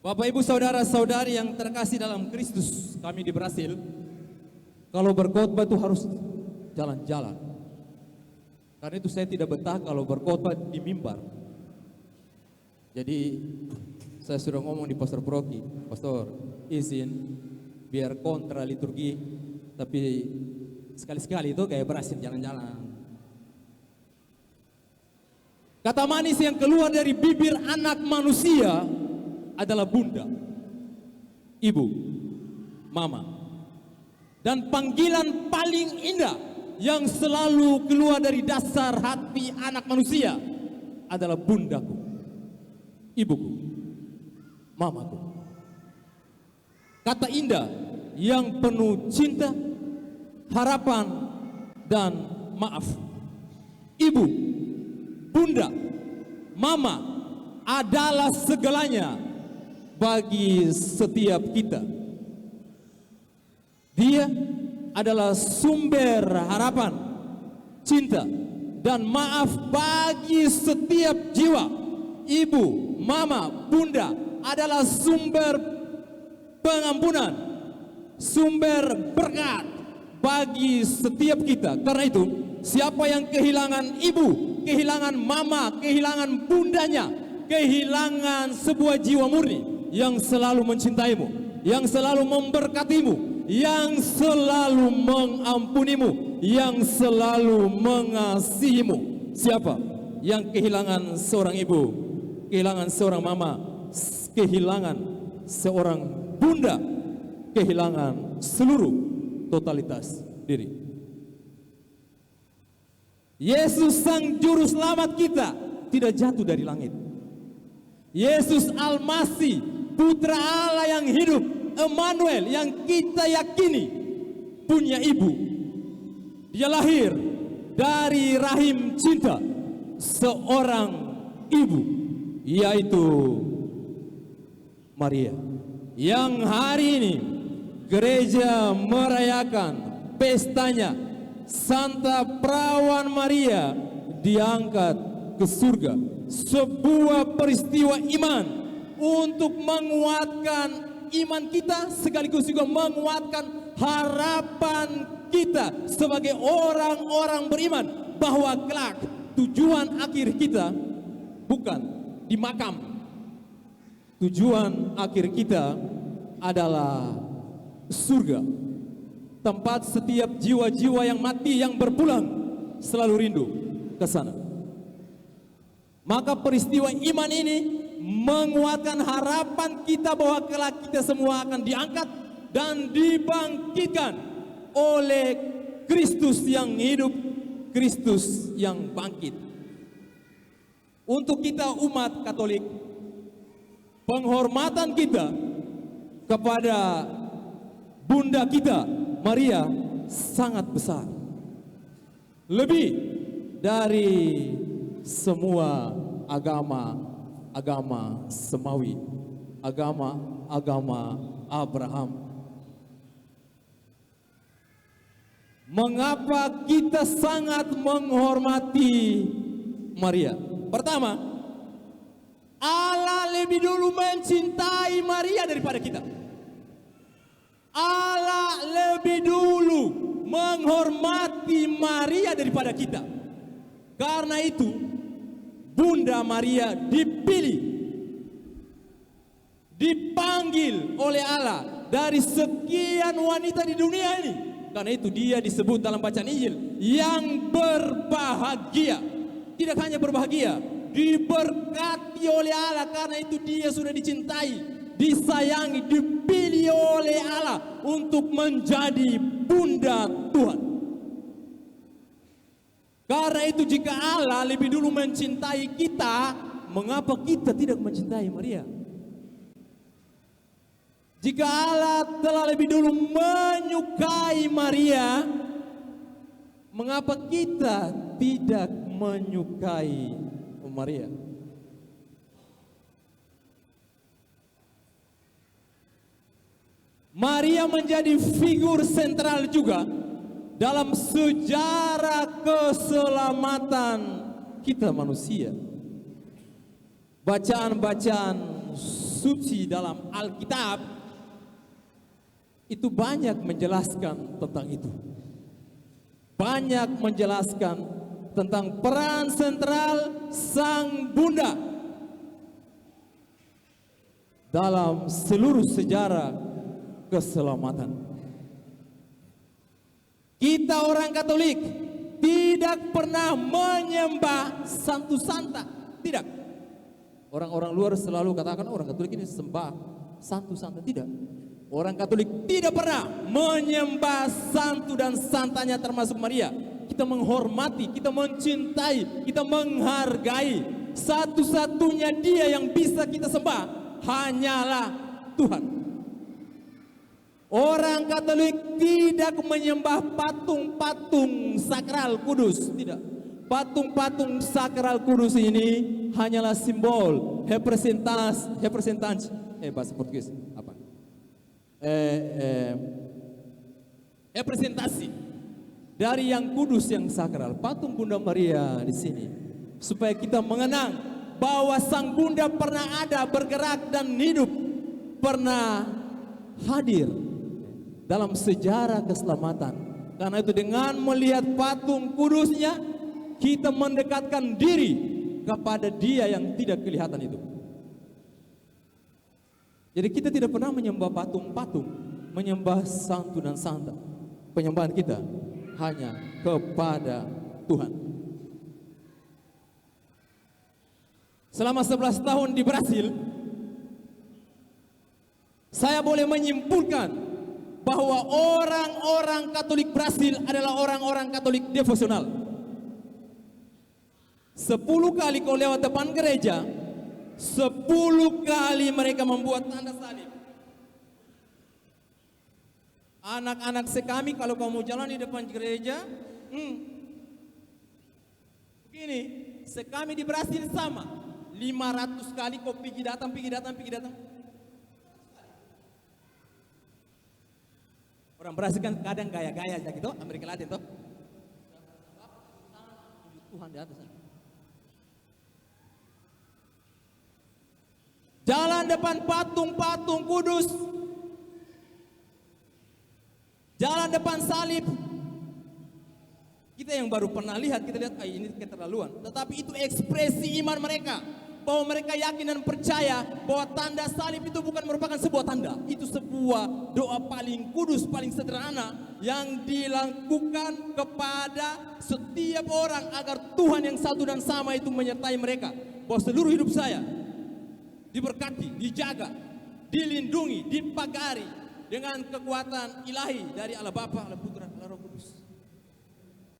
Bapak Ibu saudara-saudari yang terkasih dalam Kristus, kami di Brasil, kalau berkhotbah itu harus jalan-jalan. Karena itu saya tidak betah kalau berkhotbah di mimbar. Jadi saya sudah ngomong di Pastor Proki, Pastor izin biar kontra liturgi, tapi sekali-sekali itu kayak Brasil jalan-jalan. Kata manis yang keluar dari bibir anak manusia adalah bunda, ibu, mama. Dan panggilan paling indah yang selalu keluar dari dasar hati anak manusia adalah bundaku, ibuku, mamaku. Kata indah yang penuh cinta, harapan, dan maaf. Ibu, bunda, mama adalah segalanya bagi setiap kita. Dia adalah sumber harapan, cinta, dan maaf bagi setiap jiwa. Ibu, mama, bunda adalah sumber pengampunan, sumber berkat bagi setiap kita. Karena itu, siapa yang kehilangan ibu, kehilangan mama, kehilangan bundanya, kehilangan sebuah jiwa murni yang selalu mencintaimu, yang selalu memberkatimu, yang selalu mengampunimu, yang selalu mengasihimu. Siapa yang kehilangan seorang ibu, kehilangan seorang mama, kehilangan seorang bunda, kehilangan seluruh totalitas diri. Yesus Sang Juru Selamat kita tidak jatuh dari langit. Yesus Al-Masih, Putra Allah yang hidup, Emmanuel, yang kita yakini punya ibu. Dia lahir dari rahim cinta seorang ibu, yaitu Maria, yang hari ini gereja merayakan pestanya. Santa Perawan Maria diangkat ke surga, sebuah peristiwa iman untuk menguatkan iman kita, sekaligus juga menguatkan harapan kita sebagai orang-orang beriman bahwa kelak tujuan akhir kita bukan di makam. Tujuan akhir kita adalah surga, tempat setiap jiwa-jiwa yang mati yang berpulang selalu rindu ke sana. Maka peristiwa iman ini menguatkan harapan kita bahwa kelak kita semua akan diangkat dan dibangkitkan oleh Kristus yang hidup, Kristus yang bangkit. Untuk kita umat Katolik, penghormatan kita kepada bunda kita Maria sangat besar, lebih dari semua agama semawi, agama Abraham. Mengapa kita sangat menghormati Maria? Pertama, Allah lebih dulu mencintai Maria daripada kita. Allah lebih dulu menghormati Maria daripada kita. Karena itu, Bunda Maria dipilih, dipanggil oleh Allah dari sekian wanita di dunia ini. Karena itu dia disebut dalam bacaan Injil yang berbahagia. Tidak hanya berbahagia, diberkati oleh Allah. Karena itu dia sudah dicintai, disayangi, dipilih oleh Allah untuk menjadi bunda Tuhan. Karena itu jika Allah lebih dulu mencintai kita, mengapa kita tidak mencintai Maria? Jika Allah telah lebih dulu menyukai Maria, mengapa kita tidak menyukai Maria? Maria menjadi figur sentral juga dalam sejarah keselamatan kita manusia. Bacaan-bacaan suci dalam Alkitab itu banyak menjelaskan tentang itu. Banyak menjelaskan tentang peran sentral Sang Bunda dalam seluruh sejarah keselamatan. Kita orang Katolik tidak pernah menyembah santu santa, tidak. Orang-orang luar selalu katakan orang Katolik ini sembah santu santa, tidak. Orang Katolik tidak pernah menyembah santu dan santanya termasuk Maria. Kita menghormati, kita mencintai, kita menghargai. Satu-satunya dia yang bisa kita sembah hanyalah Tuhan. Orang Katolik tidak menyembah patung-patung sakral kudus, tidak. Patung-patung sakral kudus ini hanyalah simbol, representasi, bahasa Portugis apa? Representasi dari yang kudus, yang sakral. Patung Bunda Maria di sini supaya kita mengenang bahwa Sang Bunda pernah ada, bergerak dan hidup, pernah hadir dalam sejarah keselamatan. Karena itu dengan melihat patung kudusnya, kita mendekatkan diri kepada Dia yang tidak kelihatan itu. Jadi kita tidak pernah menyembah patung-patung, menyembah santu dan santa. Penyembahan kita hanya kepada Tuhan. Selama 11 tahun di Brasil, saya boleh menyimpulkan bahwa orang-orang Katolik Brasil adalah orang-orang Katolik devosional. 10 kali kau lewat depan gereja, 10 kali mereka membuat tanda salib. Anak-anak sekami kalau kamu jalan di depan gereja, begini, sekami di Brasil sama. 500 kali kau pergi datang. Orang Brasil kan kadang gaya-gaya gitu, Amerika Latin toh. Tuhan di atas. Jalan depan patung-patung kudus, jalan depan salib. Kita yang baru pernah lihat, kita lihat ini keterlaluan. Tetapi itu ekspresi iman mereka, bahwa mereka yakin dan percaya bahwa tanda salib itu bukan merupakan sebuah tanda. Itu sebuah doa paling kudus, paling sederhana yang dilakukan kepada setiap orang agar Tuhan yang satu dan sama itu menyertai mereka. Bahwa seluruh hidup saya diberkati, dijaga, dilindungi, dipagari dengan kekuatan ilahi dari Allah Bapa, Allah Putra, Allah Roh Kudus.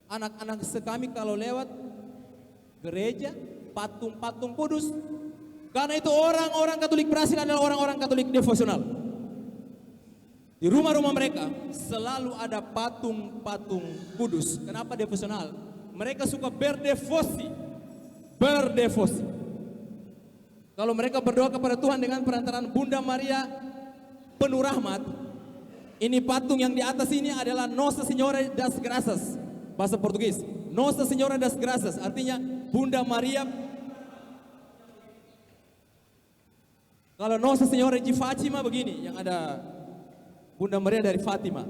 Anak-anak sekami kalau lewat gereja, patung-patung kudus. Karena itu orang-orang Katolik Brasil adalah orang-orang Katolik devosional. Di rumah-rumah mereka selalu ada patung-patung kudus. Kenapa devosional? Mereka suka berdevosi. Kalau mereka berdoa kepada Tuhan dengan perantaraan Bunda Maria penuh rahmat, ini patung yang di atas ini adalah Nossa Senhora das Graças, bahasa Portugis. Nossa Senhora das Graças artinya Bunda Maria. Kalau Nossa Senhora de Fátima begini, yang ada Bunda Maria dari Fatima.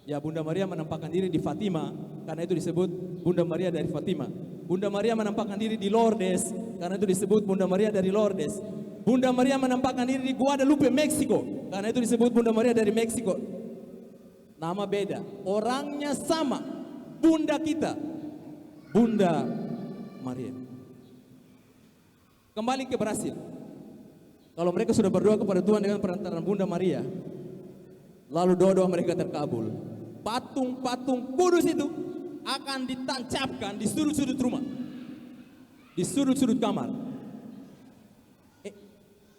Ya, Bunda Maria menampakkan diri di Fatima, karena itu disebut Bunda Maria dari Fatima. Bunda Maria menampakkan diri di Lourdes, karena itu disebut Bunda Maria dari Lourdes. Bunda Maria menampakkan diri di Guadalupe, Meksiko, karena itu disebut Bunda Maria dari Meksiko. Nama beda, orangnya sama. Bunda kita, Bunda Maria. Kembali ke Brasil. Kalau mereka sudah berdoa kepada Tuhan dengan perantaraan Bunda Maria, lalu doa-doa mereka terkabul, patung-patung kudus itu akan ditancapkan di sudut-sudut rumah, di sudut-sudut kamar.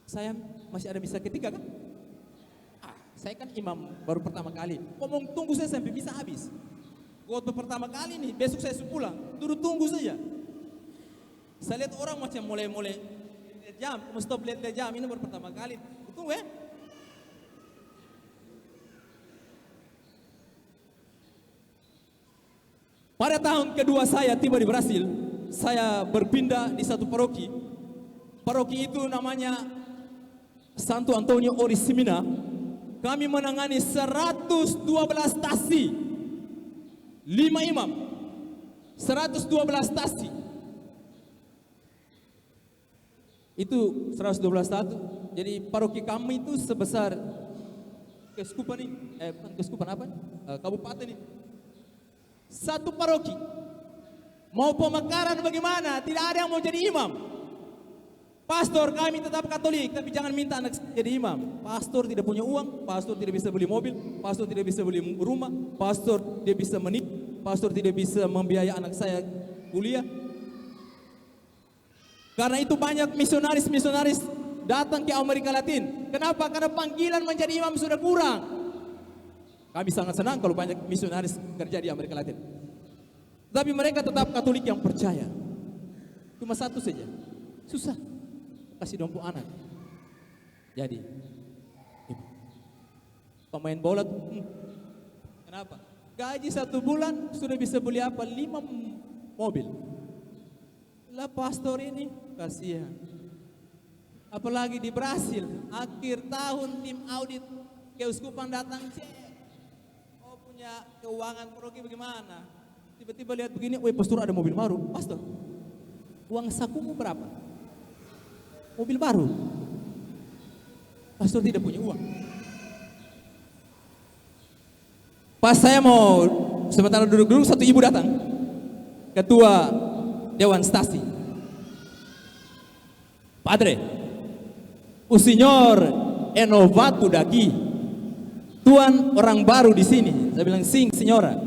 Saya masih ada misa ketiga kan? Saya kan imam baru pertama kali. Ngomong tunggu saya sampai misa habis. Waktu pertama kali nih, besok saya pulang, turut tunggu saja. Saya lihat orang macam mulai lihat jam, stop lihat jam, ini baru pertama kali. Tunggu ya. Pada tahun kedua saya tiba di Brasil, saya berpindah di satu paroki. Paroki itu namanya Santo Antonio Orisimina, kami menangani 112 taksi, 5 imam, 112 taksi. Itu 112 satu. Jadi paroki kami itu sebesar keuskupan ini, bukan keuskupan apa? Kabupaten ini. Satu paroki. Mau pemekaran bagaimana? Tidak ada yang mau jadi imam. Pastor kami tetap Katolik, tapi jangan minta anak jadi imam. Pastor tidak punya uang, pastor tidak bisa beli mobil, pastor tidak bisa beli rumah, pastor tidak bisa menikah, pastor tidak bisa membiayai anak saya kuliah. Karena itu banyak misionaris-misionaris datang ke Amerika Latin. Kenapa? Karena panggilan menjadi imam sudah kurang. Kami sangat senang kalau banyak misionaris kerja di Amerika Latin. Tapi mereka tetap Katolik yang percaya. Cuma satu saja, susah kasih dompu anak. Jadi pemain bola tuh, kenapa? Gaji 1 bulan sudah bisa beli apa? 5 mobil. Lah pastor ini kasihan. Apalagi di Brasil, akhir tahun tim audit keuskupan datang cek. Oh punya keuangan paroki bagaimana? Tiba-tiba lihat begini, woi pastor ada mobil baru. Pastor, uang sakumu berapa? Mobil baru. Pastor tidak punya uang. Pas saya mau sementara duduk-duduk, satu ibu datang. Ketua Dewan Stasi. Padre, o senhor é novato daqui. Tuan orang baru di sini. Saya bilang, sim, senhora.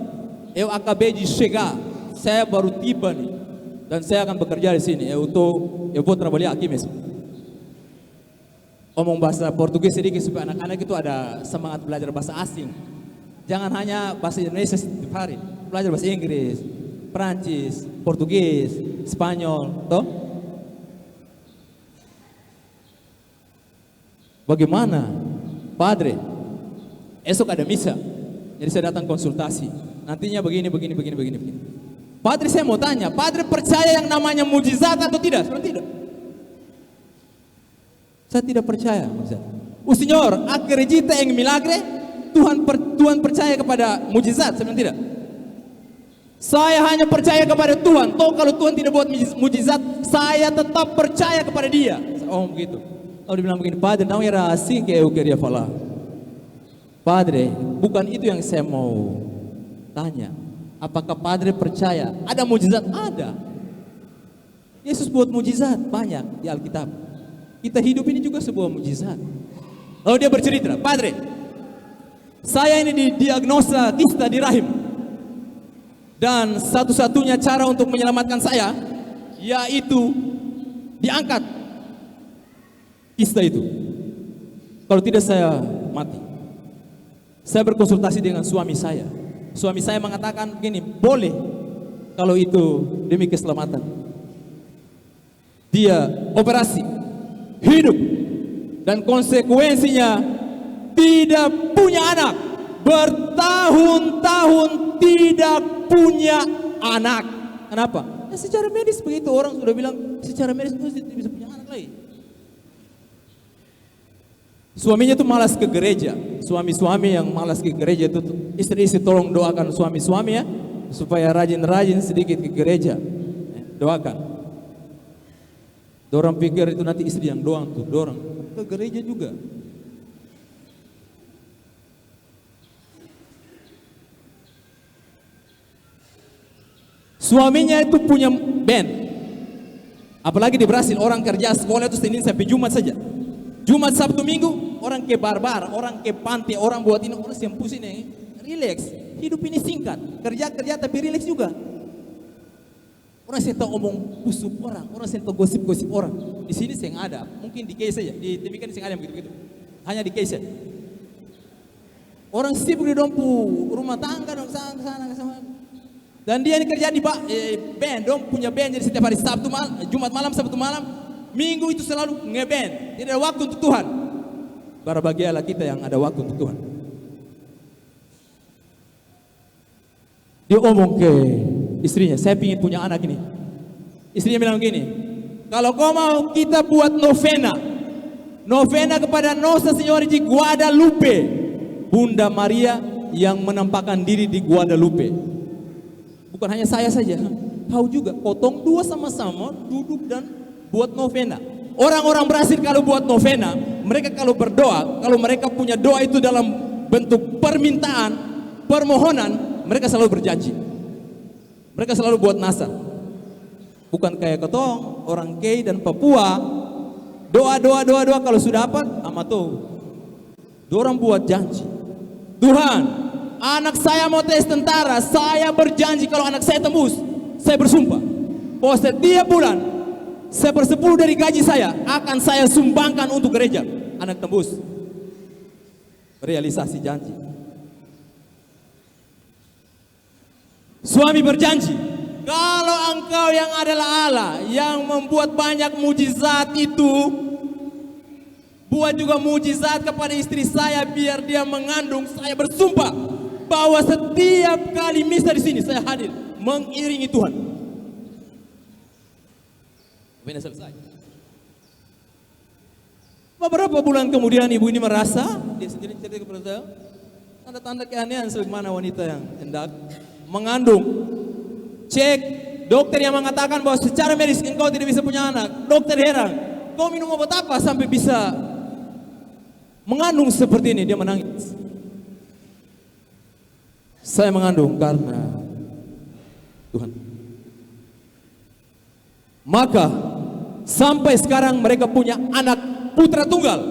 Eu acabei de chegar. Saya baru tiba nih. Dan saya akan bekerja di sini. Eu vou trabalhar aqui mesmo. Omong bahasa Portugis sedikit supaya anak-anak itu ada semangat belajar bahasa asing. Jangan hanya bahasa Indonesia setiap hari. Belajar bahasa Inggris, Perancis, Portugis, Spanyol, toh? Bagaimana? Padre, esok ada misa. Jadi saya datang konsultasi. Nantinya begini. Padre, saya mau tanya, Padre percaya yang namanya mujizat atau tidak? Sebenarnya tidak. Saya tidak percaya mujizat. O senhor acredita em milagre? Tuhan percaya kepada mujizat? Sebenarnya tidak. Saya hanya percaya kepada Tuhan. Toh kalau Tuhan tidak buat mujizat, saya tetap percaya kepada Dia. Oh begitu. Lalu dia bilang begini, Padre, não era assim que eu queria falar. Padre, bukan itu yang saya mau tanya. Apakah Padre percaya ada mujizat? Ada. Yesus buat mujizat banyak di Alkitab. Kita hidup ini juga sebuah mujizat. Lalu dia bercerita, Padre, saya ini didiagnosa kista di rahim. Dan satu-satunya cara untuk menyelamatkan saya, yaitu diangkat kista itu. Kalau tidak saya mati. Saya berkonsultasi dengan suami saya. Suami saya mengatakan begini, boleh kalau itu demi keselamatan. Dia operasi, hidup, dan konsekuensinya tidak punya anak. Bertahun-tahun tidak punya anak. Kenapa? Ya, secara medis begitu, orang sudah bilang secara medis itu tidak bisa punya anak lagi. Suaminya tuh malas ke gereja. Suami-suami yang malas ke gereja itu, istri-istri tolong doakan suami-suami ya, supaya rajin-rajin sedikit ke gereja. Doakan. Dorang pikir itu nanti istri yang doang tuh, dorang ke gereja juga. Suaminya itu punya band. Apalagi di Brasil, orang kerja sekolah itu Senin sampai Jumat saja. Jumat, Sabtu, Minggu, orang ke barbar, orang ke pantai, orang buat ini, orang yang pusing nih. Relax, hidup ini singkat. Kerja tapi relax juga. Orang saya tahu omong busuk orang saya tahu gosip-gosip orang. Di sini saya nggak ada, mungkin di case saja. Di demikian saya nggak ada begitu-begitu. Hanya di case saja. Orang sibuk di dompu rumah tangga dong sana. Dan dia ini kerja di band, dong punya band, jadi setiap hari Jumat malam, Sabtu malam, Minggu itu selalu ngeband. Tidak ada waktu untuk Tuhan. Berbahagialah kita yang ada waktu untuk Tuhan. Dia omong ke istrinya, saya ingin punya anak ini. Istrinya bilang gini, kalau kau mau kita buat novena. Novena kepada Nossa Senhora de Guadalupe, Bunda Maria yang menampakkan diri di Guadalupe. Bukan hanya saya saja, kau juga potong dua sama-sama duduk dan buat novena. Orang-orang Brasil kalau buat novena, mereka kalau berdoa, kalau mereka punya doa itu dalam bentuk permintaan, permohonan, mereka selalu berjanji. Mereka selalu buat nasar. Bukan kayak ketong, orang Kei dan Papua, doa kalau sudah dapat, amato. Dorang buat janji. Tuhan, anak saya mau tes tentara, saya berjanji kalau anak saya tembus, saya bersumpah bahwa setiap bulan 1/10 dari gaji saya akan saya sumbangkan untuk gereja. Anak tembus. Realisasi janji. Suami berjanji, kalau engkau yang adalah Allah yang membuat banyak mujizat itu, buat juga mujizat kepada istri saya biar dia mengandung. Saya bersumpah bahwa setiap kali misa di sini saya hadir mengiringi Tuhan. Benar selesai. Beberapa bulan kemudian ibu ini merasa, dia sendiri cerita kepada saya, tanda-tanda keanehan sebagaimana wanita yang hendak mengandung. Cek, dokter yang mengatakan bahwa secara medis engkau tidak bisa punya anak. Dokter heran, kau minum obat apa sampai bisa mengandung seperti ini? Dia menangis. Saya mengandung karena Tuhan. Maka sampai sekarang mereka punya anak putra tunggal.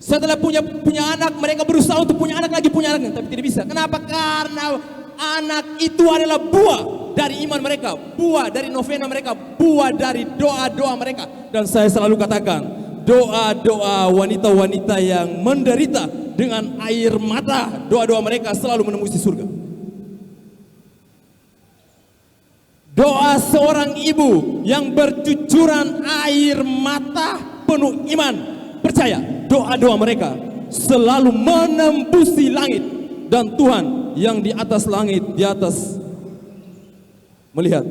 Setelah punya anak, mereka berusaha untuk punya anak lagi, tapi tidak bisa. Kenapa? Karena anak itu adalah buah dari iman mereka, buah dari novena mereka, buah dari doa-doa mereka. Dan saya selalu katakan, doa-doa wanita-wanita yang menderita dengan air mata, doa-doa mereka selalu menembus di surga. Doa seorang ibu yang bercucuran air mata penuh iman, percaya doa-doa mereka selalu menembusi langit. Dan Tuhan yang di atas langit, di atas, melihat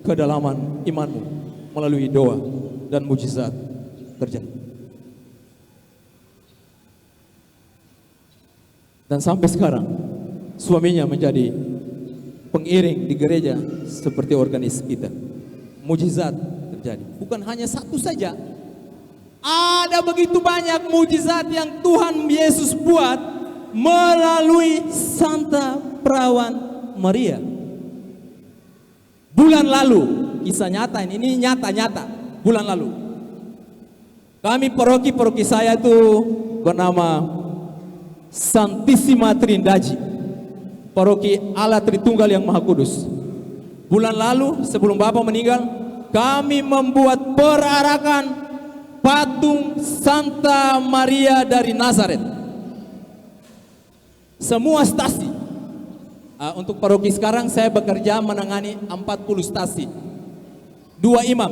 kedalaman imanmu melalui doa dan mujizat terjadi. Dan sampai sekarang suaminya menjadi pengiring di gereja seperti organis kita. Mujizat terjadi. Bukan hanya satu saja. Ada begitu banyak mujizat yang Tuhan Yesus buat melalui Santa Perawan Maria. Bulan lalu, kisah nyata ini nyata-nyata. Bulan lalu, kami paroki saya itu bernama Santissima Trindade, paroki Allah Tritunggal yang Maha Kudus. Bulan lalu sebelum Bapak meninggal, kami membuat perarakan patung Santa Maria dari Nazaret. Semua stasi. Untuk paroki sekarang saya bekerja menangani 40 stasi. 2 imam,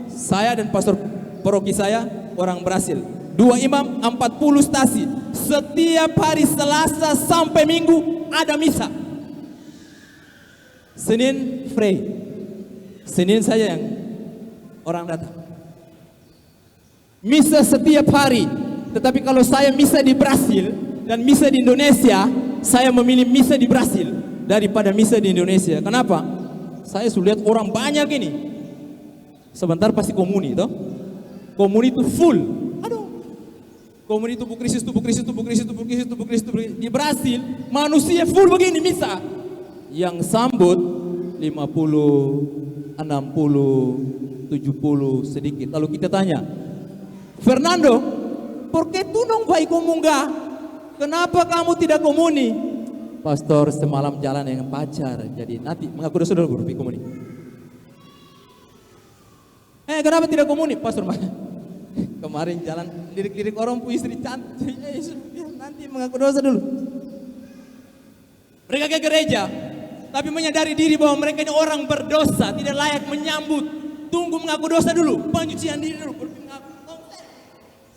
saya dan pastor paroki saya orang Brasil. 2 imam, 40 stasi. Setiap hari Selasa sampai Minggu ada misa. Senin free. Senin saja yang orang datang. Misa setiap hari. Tetapi kalau saya misa di Brasil dan misa di Indonesia, saya memilih misa di Brasil daripada misa di Indonesia. Kenapa? Saya sudah lihat orang banyak ini. Sebentar pasti komuni, toh? Komuni itu full. Aduh. Komuni tubuh Kristus, tubuh Kristus, tubuh Kristus, tubuh Kristus, tubuh Kristus, tubuh Kristus. Di Brasil manusia full begini misa. Yang sambut 50, 60, 70 sedikit. Lalu kita tanya, Fernando, por qué tú no vai comungar? Kenapa kamu tidak komuni? Pastor, semalam jalan dengan pacar, jadi nanti mengaku dosa dulu berpi komuni. Kenapa tidak komuni? Pastor, kemarin jalan lirik-lirik orang punya istri cantik, nanti mengaku dosa dulu. Mereka ke gereja, tapi menyadari diri bahwa mereka ini orang berdosa, tidak layak menyambut. Tunggu mengaku dosa dulu, pencucian diri dulu, berpi mengaku.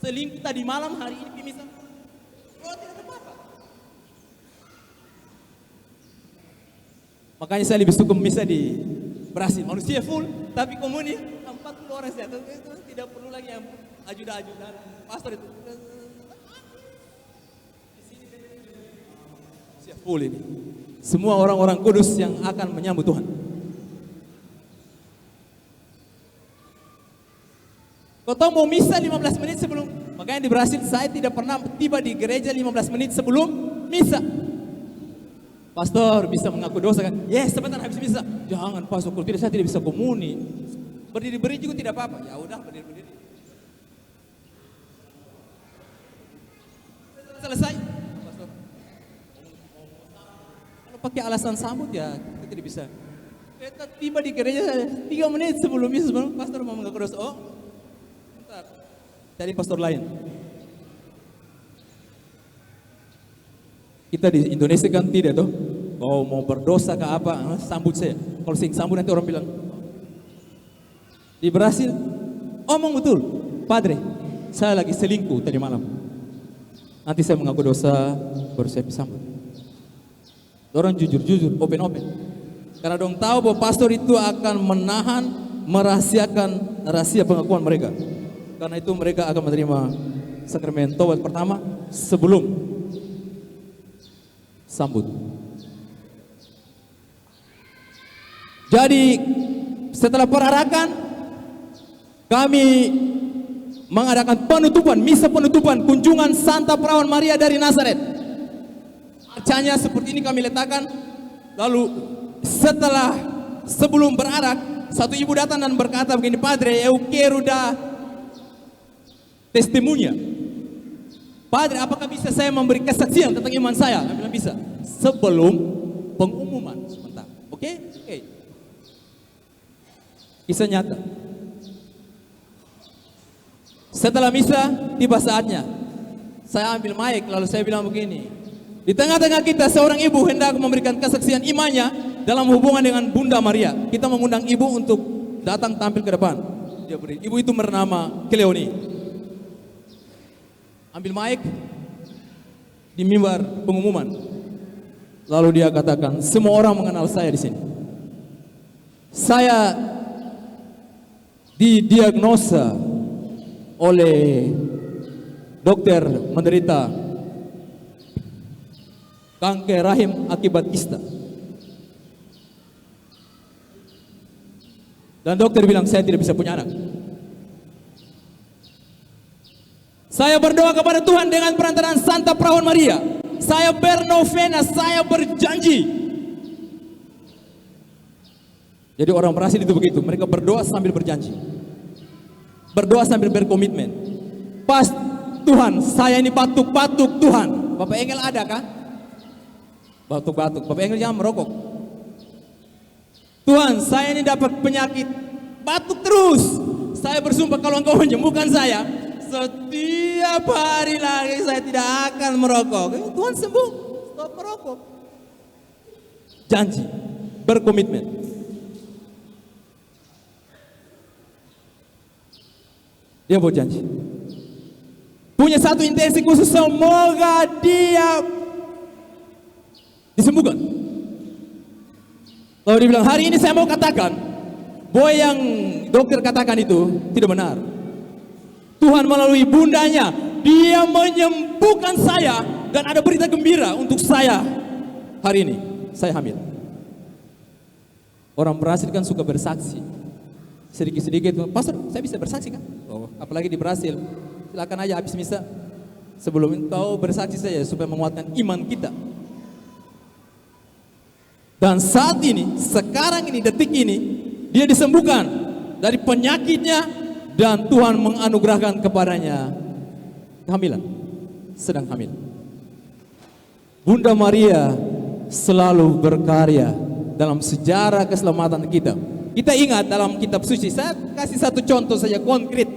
Selingkuh tadi malam, hari ini pimisan. Makanya saya lebih suka misa di Brasil. Manusia full, tapi komuni 40 orang saja. Itu tidak perlu lagi yang ajudan pastor itu. Siap full ini. Semua orang-orang kudus yang akan menyambut Tuhan. Kau tahu mau misa 15 menit sebelum. Makanya di Brasil saya tidak pernah tiba di gereja 15 menit sebelum misa. Pastor bisa mengaku dosa kan? Yes, sebentar habis misa. Jangan pastor, kalau tidak saya tidak bisa komuni. Berdiri-berdiri juga tidak apa-apa. Ya udah berdiri-berdiri. Selesai. Pastor. Kalau pakai alasan sambut ya kita tidak bisa. Kita tiba di gereja 3 menit sebelum misa, sebelum pastor mau mengaku dosa. Oh, bentar. Cari pastor lain. Kita di Indonesia kan tidak tuh. Kau mau berdosa ke apa? Sambut saya. Kalau sing sambut nanti orang bilang. Di Brasil, omong betul, Padre, saya lagi selingkuh tadi malam. Nanti saya mengaku dosa, baru saya sambut. Orang jujur-jujur, open-open. Karena dong tahu bahwa pastor itu akan menahan, merahasiakan rahasia pengakuan mereka. Karena itu mereka akan menerima sakramen taubat pertama sebelum sambut. Jadi setelah perarakan kami mengadakan penutupan, misa penutupan kunjungan Santa Perawan Maria dari Nazaret. Arcanya seperti ini kami letakkan. Lalu sebelum berarak, satu ibu datang dan berkata begini, Padre, eu quero dar testemunha. Padre, apakah bisa saya memberi kesaksian tentang iman saya? Saya bilang bisa. Sebelum pengumuman sebentar. Oke? Oke. Kisah nyata. Setelah misa, tiba saatnya. Saya ambil mic, lalu saya bilang begini. Di tengah-tengah kita seorang ibu hendak memberikan kesaksian imannya dalam hubungan dengan Bunda Maria. Kita mengundang ibu untuk datang tampil ke depan. Dia beri. Ibu itu bernama Cleoni. Ambil mic di mimbar pengumuman. Lalu dia katakan, semua orang mengenal saya di sini. Saya didiagnosa oleh dokter menderita kanker rahim akibat kista. Dan dokter bilang saya tidak bisa punya anak. Saya berdoa kepada Tuhan dengan perantaraan Santa Perawan Maria. Saya bernovena, saya berjanji. Jadi orang Brasil itu begitu, mereka berdoa sambil berjanji. Berdoa sambil berkomitmen. Pas Tuhan, saya ini batuk-batuk Tuhan. Bapak Engel ada kan? Batuk-batuk, Bapak Engel jangan merokok. Tuhan, saya ini dapat penyakit batuk terus. Saya bersumpah kalau Engkau menyembuhkan saya, setiap hari lagi saya tidak akan merokok. Tuhan sembuh, stop merokok. Janji, berkomitmen. Dia mau janji. Punya satu intensi khusus, semoga dia disembuhkan. Lalu dia bilang, hari ini saya mau katakan bahwa yang dokter katakan itu tidak benar. Tuhan melalui bundanya, dia menyembuhkan saya. Dan ada berita gembira untuk saya hari ini, saya hamil. Orang Brasil kan suka bersaksi. Sedikit-sedikit, Pastor saya bisa bersaksi kan? Oh, apalagi di Brasil. Silakan aja habis misa. Sebelum engkau bersaksi saja supaya menguatkan iman kita. Dan saat ini, sekarang ini, detik ini, dia disembuhkan dari penyakitnya dan Tuhan menganugerahkan kepadanya kehamilan, sedang hamil. Bunda Maria selalu berkarya dalam sejarah keselamatan kita. Kita ingat dalam kitab suci, saya kasih satu contoh saja konkret.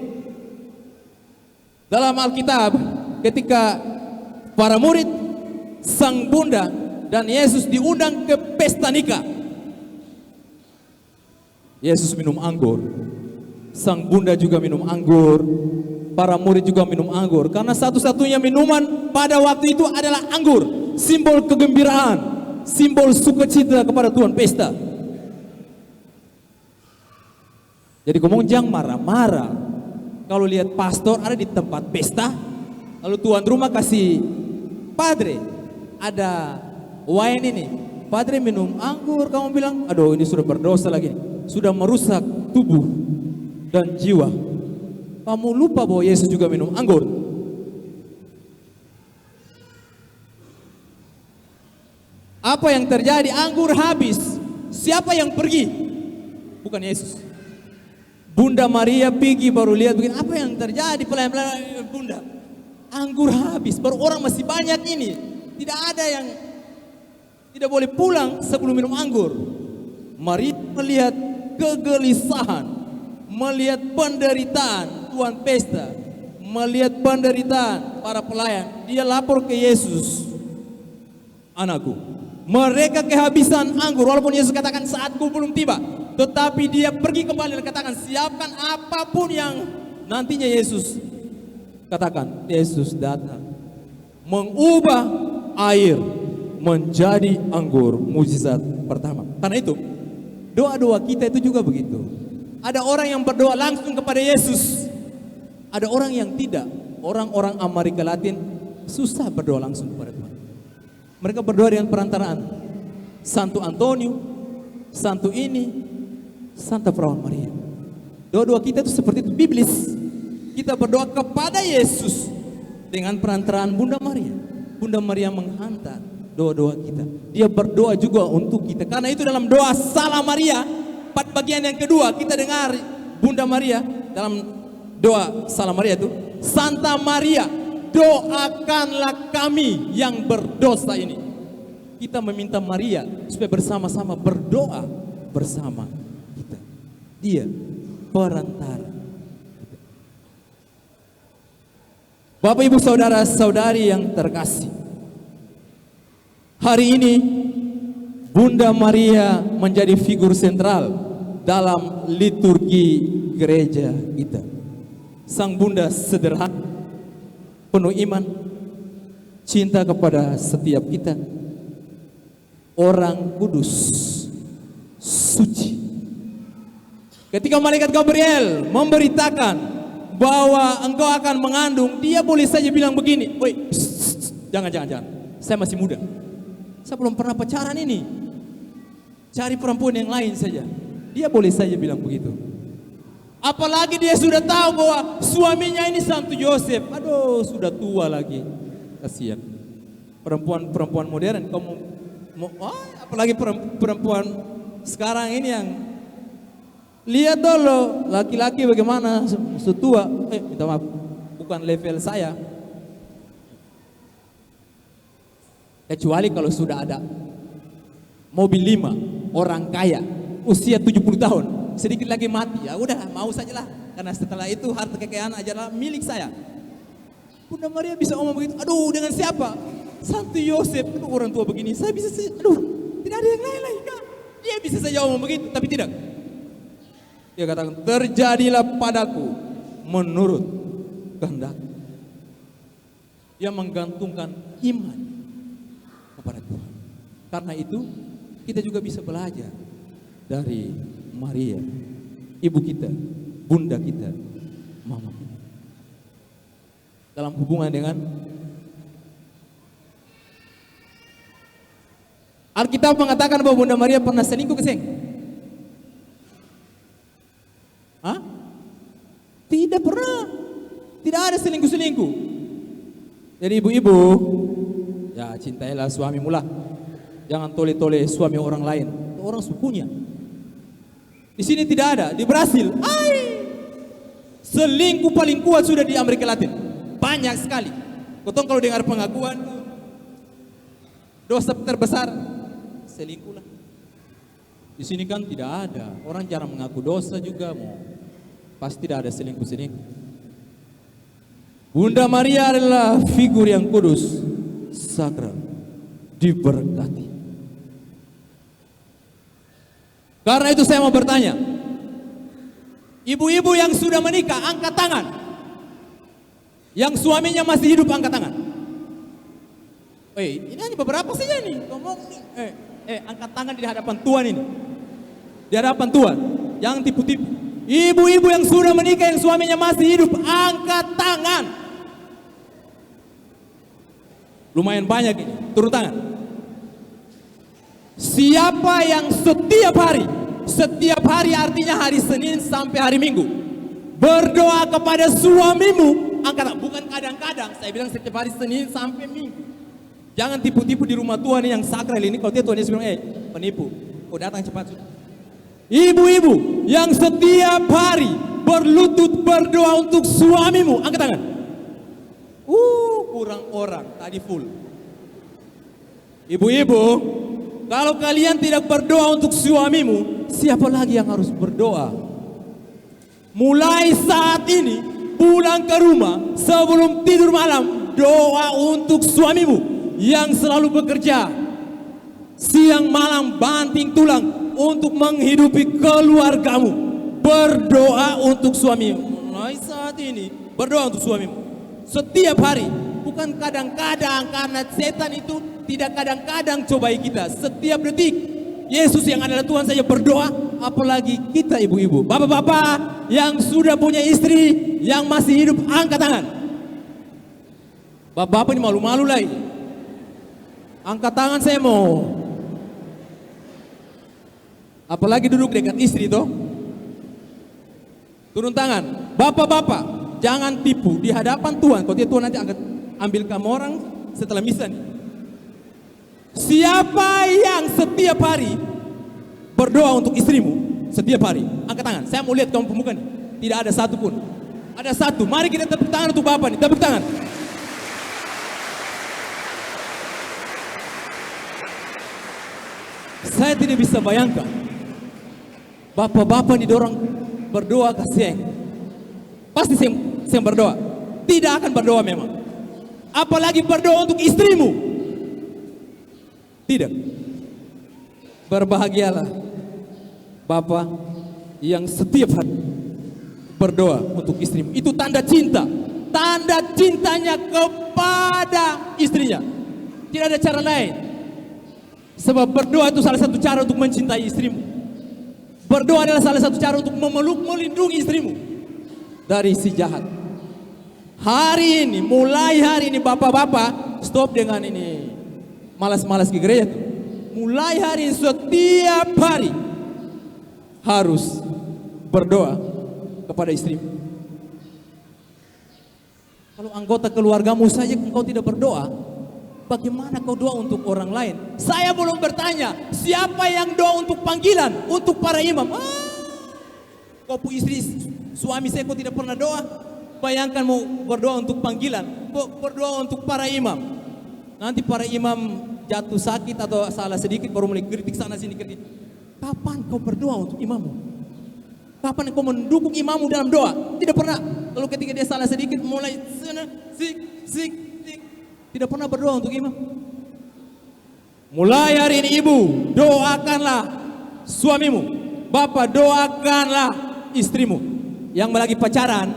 Dalam Alkitab, ketika para murid, sang bunda dan Yesus diundang ke pesta nikah. Yesus minum anggur, sang bunda juga minum anggur, para murid juga minum anggur. Karena satu-satunya minuman pada waktu itu adalah anggur, simbol kegembiraan, simbol sukacita kepada Tuhan, pesta. Jadi ngomong jangan marah-marah. Kalau lihat pastor ada di tempat pesta, lalu tuan rumah kasih, padre ada wine ini, padre minum anggur, kamu bilang, aduh ini sudah berdosa lagi, sudah merusak tubuh dan jiwa. Kamu lupa bahwa Yesus juga minum anggur. Apa yang terjadi? Anggur habis. Siapa yang pergi? Bukan Yesus. Bunda Maria pergi baru lihat begini, apa yang terjadi? Pelayan-pelayan Bunda, anggur habis, baru orang masih banyak ini. Tidak ada yang tidak boleh pulang sebelum minum anggur. Maria melihat kegelisahan, melihat penderitaan tuan pesta, melihat penderitaan para pelayan. Dia lapor ke Yesus, anakku, mereka kehabisan anggur. Walaupun Yesus katakan saatku belum tiba, tetapi dia pergi kembali dan katakan siapkan apapun yang nantinya Yesus katakan. Yesus datang mengubah air menjadi anggur, mukjizat pertama. Karena itu doa-doa kita itu juga begitu. Ada orang yang berdoa langsung kepada Yesus, ada orang yang tidak. Orang-orang Amerika Latin susah berdoa langsung kepada Tuhan. Mereka berdoa dengan perantaraan Santo Antonio, Santo ini, Santa Perawan Maria. Doa-doa kita itu seperti itu, biblis. Kita berdoa kepada Yesus dengan perantaraan Bunda Maria. Bunda Maria menghantar doa-doa kita. Dia berdoa juga untuk kita. Karena itu dalam doa Salam Maria, bagian yang kedua kita dengar Bunda Maria dalam doa Salam Maria itu, Santa Maria, doakanlah kami yang berdosa ini. Kita meminta Maria supaya bersama-sama berdoa bersama kita. Dia perantara. Bapak Ibu saudara-saudari yang terkasih, hari ini Bunda Maria menjadi figur sentral dalam liturgi gereja kita. Sang Bunda sederhana, penuh iman, cinta kepada setiap kita, orang kudus, suci. Ketika malaikat Gabriel memberitakan bahwa engkau akan mengandung, dia boleh saja bilang begini, woi, jangan, saya masih muda, saya belum pernah pacaran ini, cari perempuan yang lain saja. Dia boleh saja bilang begitu. Apalagi dia sudah tahu bahwa suaminya ini Santo Yosef, aduh sudah tua lagi, kasihan. Perempuan modern, kamu apalagi perempuan sekarang ini yang lihat dulu laki-laki bagaimana setua, minta maaf, bukan level saya. Kecuali kalau sudah ada mobil 5, orang kaya, usia 70 tahun, sedikit lagi mati, ya udah mau sajalah, karena setelah itu harta kekayaan adalah milik saya. Bunda Maria bisa ngomong begitu, aduh dengan siapa? Santo Yosef, aduh orang tua begini, saya bisa saja, aduh tidak ada yang lain lagi kak. Dia bisa saja ngomong begitu, tapi tidak. Dia katakan, terjadilah padaku menurut kehendak. Dia menggantungkan iman kepada Tuhan. Karena itu kita juga bisa belajar dari Maria, ibu kita, bunda kita, mama kita, dalam hubungan dengan Alkitab mengatakan bahwa Bunda Maria pernah selingkuh, keseng? Hah? Tidak pernah. Tidak ada selingkuh-selingkuh. Jadi ibu-ibu, ya cintailah suamimu lah. Jangan tole-tole suami orang lain. Orang sukunya. Di sini tidak ada. Di Brasil, selingkuh paling kuat sudah di Amerika Latin. Banyak sekali. Kotong kalau dengar pengakuan, dosa terbesar selingkuh lah. Di sini kan tidak ada. Orang jarang mengaku dosa juga, pasti tidak ada selingkuh-selingkuh. Bunda Maria adalah figur yang kudus, sakral, diberkati. Karena itu saya mau bertanya, ibu-ibu yang sudah menikah, angkat tangan. Yang suaminya masih hidup, angkat tangan. Ini hanya beberapa saja nih. Ngomong angkat tangan di hadapan Tuhan ini. Di hadapan Tuhan. Jangan tipu-tipu. Ibu-ibu yang sudah menikah yang suaminya masih hidup, angkat tangan. Lumayan banyak ini, turun tangan. Siapa yang setiap hari artinya hari Senin sampai hari Minggu, berdoa kepada suamimu, angkat tangan. Bukan kadang-kadang, saya bilang setiap hari Senin sampai Minggu. Jangan tipu-tipu di rumah Tuhan ini yang sakral ini. Kalau dia Tuhan Yesus bilang, penipu, kau datang cepat sudah. Ibu-ibu yang setiap hari berlutut berdoa untuk suamimu, angkat tangan. Kurang orang, tadi full. Ibu-ibu, kalau kalian tidak berdoa untuk suamimu, siapa lagi yang harus berdoa? Mulai saat ini, pulang ke rumah, sebelum tidur malam, doa untuk suamimu yang selalu bekerja siang malam banting tulang untuk menghidupi keluargamu. Berdoa untuk suamimu. Mulai saat ini berdoa untuk suamimu setiap hari, bukan kadang-kadang, karena setan itu tidak kadang-kadang cobai kita. Setiap detik Yesus yang adalah Tuhan saja berdoa, apalagi kita ibu-ibu. Bapak-bapak yang sudah punya istri yang masih hidup, angkat tangan. Bapak-bapak ini malu-malu lagi. Angkat tangan saya mau. Apalagi duduk dekat istri toh. Turun tangan. Bapak-bapak, jangan tipu di hadapan Tuhan. Kalau dia Tuhan nanti ambil kamu orang setelah misa nih. Siapa yang setiap hari berdoa untuk istrimu? Setiap hari. Angkat tangan. Saya mau lihat kamu pemuka nih. Tidak ada satu pun. Ada satu. Mari kita tepuk tangan untuk Bapak nih. Tepuk tangan. Saya tidak bisa bayangkan. Bapak-bapak nih dorong berdoa ke siang. Pasti siang berdoa. Tidak akan berdoa memang. Apalagi berdoa untuk istrimu. Tidak. Berbahagialah Bapak yang setiap hari berdoa untuk istrimu. Itu tanda cinta. Tanda cintanya kepada istrinya. Tidak ada cara lain. Sebab berdoa itu salah satu cara untuk mencintai istrimu. Berdoa adalah salah satu cara untuk memeluk, melindungi istrimu dari si jahat. Hari ini, mulai hari ini bapak-bapak stop dengan ini malas-malas ke gereja tuh. Mulai hari ini setiap hari harus berdoa kepada istrimu. Kalau anggota keluargamu saja engkau tidak berdoa, bagaimana kau doa untuk orang lain? Saya belum bertanya, siapa yang doa untuk panggilan, untuk para imam? Kau pu istri, suami saya kau tidak pernah doa. Bayangkan mau berdoa untuk panggilan, berdoa untuk para imam. Nanti para imam jatuh sakit atau salah sedikit baru mulai kritik sana sini kritik. Kapan kau berdoa untuk imammu? Kapan kau mendukung imammu dalam doa? Tidak pernah. Lalu ketika dia salah sedikit mulai sana, sik. Tidak pernah berdoa untuk imam. Mulai hari ini ibu, doakanlah suamimu. Bapak, doakanlah istrimu. Yang lagi pacaran,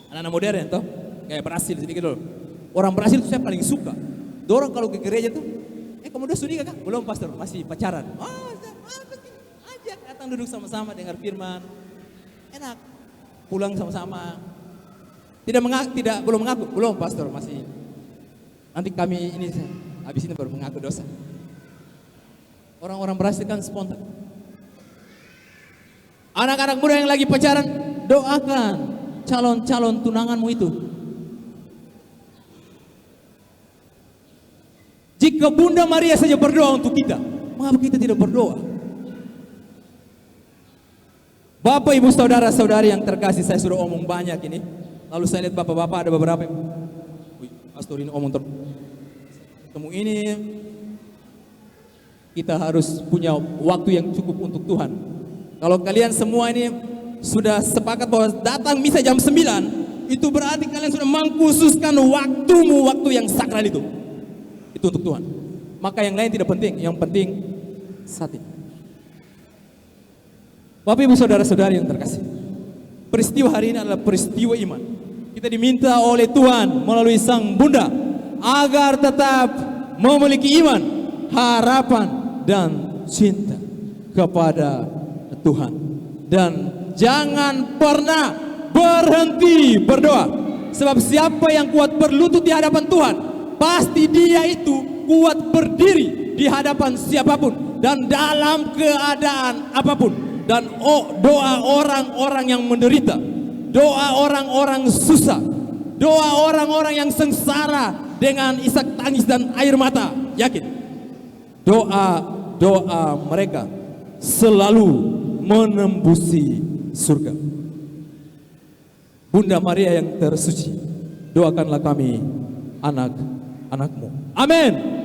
anak-anak modern toh, kayak Brasil sedikit dulu. Orang Brasil itu saya paling suka. Dorong kalau ke gereja tuh, kamu udah sudah kak? Belum pastor, masih pacaran. Ajak datang duduk sama-sama dengar firman. Enak. Pulang sama-sama. Belum mengaku, belum pastor, masih. Nanti kami ini habis ini baru mengaku dosa. Orang-orang Brasil kan spontan. Anak-anak muda yang lagi pacaran, doakan calon-calon tunanganmu itu. Jika Bunda Maria saja berdoa untuk kita, mengapa kita tidak berdoa? Bapak, Ibu, saudara-saudari yang terkasih, saya sudah omong banyak ini. Lalu saya lihat bapak-bapak ada beberapa. Pastor ini omong temu ini kita harus punya waktu yang cukup untuk Tuhan. Kalau kalian semua ini sudah sepakat bahwa datang misa jam 9, itu berarti kalian sudah mengkhususkan waktumu, waktu yang sakral itu untuk Tuhan. Maka yang lain tidak penting, yang penting saat ini. Bapak, Ibu, saudara-saudari yang terkasih, peristiwa hari ini adalah peristiwa iman. Kita diminta oleh Tuhan melalui Sang Bunda agar tetap memiliki iman, harapan, dan cinta kepada Tuhan dan jangan pernah berhenti berdoa. Sebab siapa yang kuat berlutut di hadapan Tuhan, pasti dia itu kuat berdiri di hadapan siapapun dan dalam keadaan apapun. Dan doa orang-orang yang menderita, doa orang-orang susah, doa orang-orang yang sengsara dengan isak tangis dan air mata, yakin doa mereka selalu menembusi surga. Bunda Maria yang tersuci, doakanlah kami anak-anakmu. Amin.